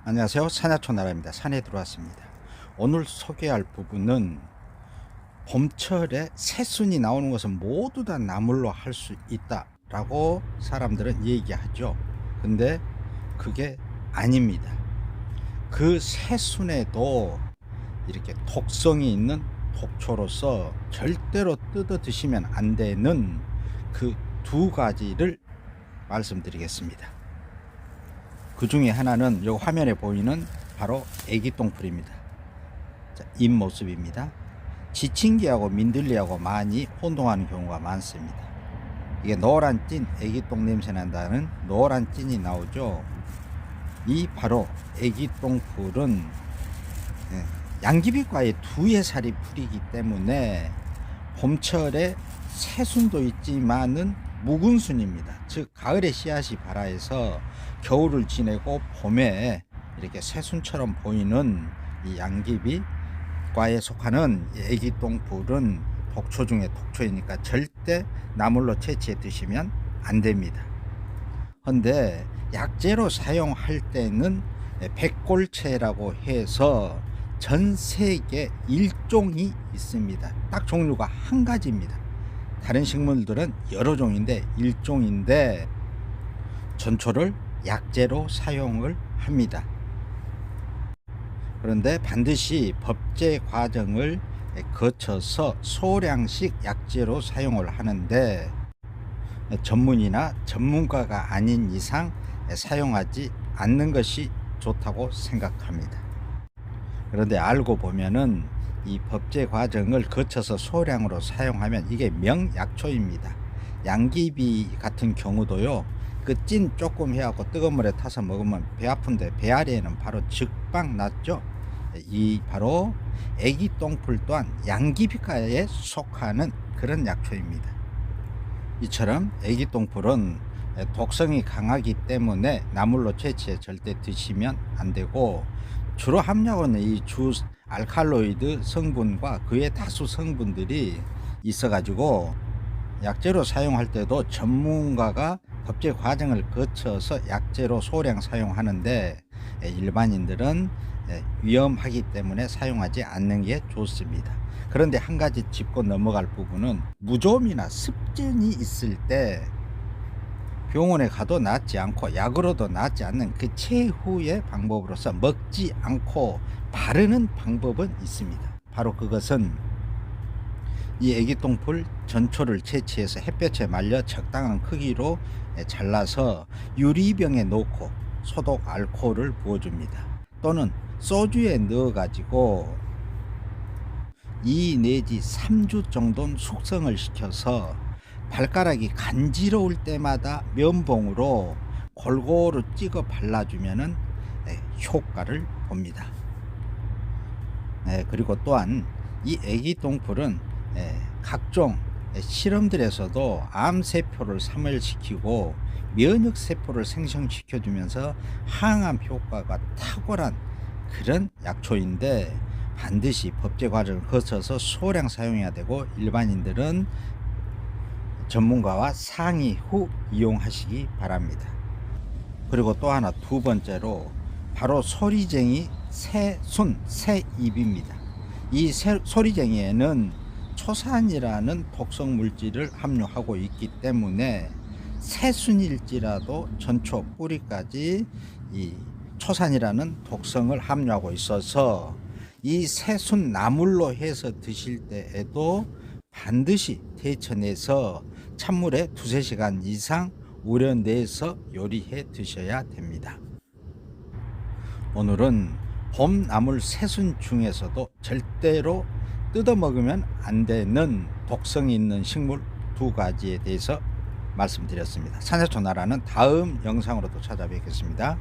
안녕하세요. 산야초나라입니다. 산에 들어왔습니다. 오늘 소개할 부분은 봄철에 새순이 나오는 것은 모두 다 나물로 할 수 있다라고 사람들은 얘기하죠. 근데 그게 아닙니다. 그 새순에도 이렇게 독성이 있는 독초로서 절대로 뜯어 드시면 안 되는 그 두 가지를 말씀드리겠습니다. 그 중에 하나는 이 화면에 보이는 바로 애기똥풀입니다. 자, 잎 모습입니다. 지친개하고 민들레하고 많이 혼동하는 경우가 많습니다. 이게 노란 찐, 애기똥 냄새 난다는 노란 찐이 나오죠. 이 바로 애기똥풀은 양귀비과의 두의 살이 풀이기 때문에 봄철에 새순도 있지만은 묵은 순입니다. 즉 가을에 씨앗이 발아해서 겨울을 지내고 봄에 이렇게 새순처럼 보이는 이 양귀비과에 속하는 애기똥풀은 독초 중에 독초이니까 절대 나물로 채취해 드시면 안 됩니다. 근데 약재로 사용할 때는 백골채라고 해서 전 세계 일종이 있습니다. 딱 종류가 한 가지입니다. 다른 식물들은 여러 종인데 일종인데 전초를 약재로 사용을 합니다. 그런데 반드시 법제 과정을 거쳐서 소량씩 약재로 사용을 하는데 전문이나 전문가가 아닌 이상 사용하지 않는 것이 좋다고 생각합니다. 그런데 알고 보면은 이 법제 과정을 거쳐서 소량으로 사용하면 이게 명약초입니다. 양귀비 같은 경우도요, 그 찐 조금 해갖고 뜨거운 물에 타서 먹으면 배 아픈데 배 아래에는 바로 즉방 낫죠. 이 바로 애기똥풀 또한 양귀비과에 속하는 그런 약초입니다. 이처럼 애기똥풀은 독성이 강하기 때문에 나물로 채취해 절대 드시면 안 되고, 주로 함유하는 이 주 알칼로이드 성분과 그의 다수 성분들이 있어 가지고 약재로 사용할 때도 전문가가 법제 과정을 거쳐서 약재로 소량 사용하는데 일반인들은 위험하기 때문에 사용하지 않는 게 좋습니다. 그런데 한 가지 짚고 넘어갈 부분은 무좀이나 습진이 있을 때 병원에 가도 낫지 않고 약으로도 낫지 않는 그 최후의 방법으로서 먹지 않고 바르는 방법은 있습니다. 바로 그것은 이 애기똥풀 전초를 채취해서 햇볕에 말려 적당한 크기로 잘라서 유리병에 넣고 소독 알코올을 부어줍니다. 또는 소주에 넣어 가지고 2 내지 3주 정도는 숙성을 시켜서 발가락이 간지러울 때마다 면봉으로 골고루 찍어 발라주면은 효과를 봅니다. 그리고 또한 이 애기똥풀은 각종 실험들에서도 암세포를 사멸시키고 면역세포를 생성시켜 주면서 항암 효과가 탁월한 그런 약초인데 반드시 법제 과정을 거쳐서 소량 사용해야 되고, 일반인들은 전문가와 상의 후 이용하시기 바랍니다. 그리고 또 하나, 두 번째로 바로 소리쟁이 새순, 새잎입니다. 이 소리쟁이에는 초산이라는 독성 물질을 함유하고 있기 때문에 새순일지라도 전초 뿌리까지 이 초산이라는 독성을 함유하고 있어서 이 새순 나물로 해서 드실 때에도 반드시 데쳐내서 찬물에 2-3시간 이상 우려내서 요리해 드셔야 됩니다. 오늘은 봄나물 새순 중에서도 절대로 뜯어 먹으면 안 되는 독성이 있는 식물 두 가지에 대해서 말씀드렸습니다. 산야초나라는 다음 영상으로 또 찾아뵙겠습니다.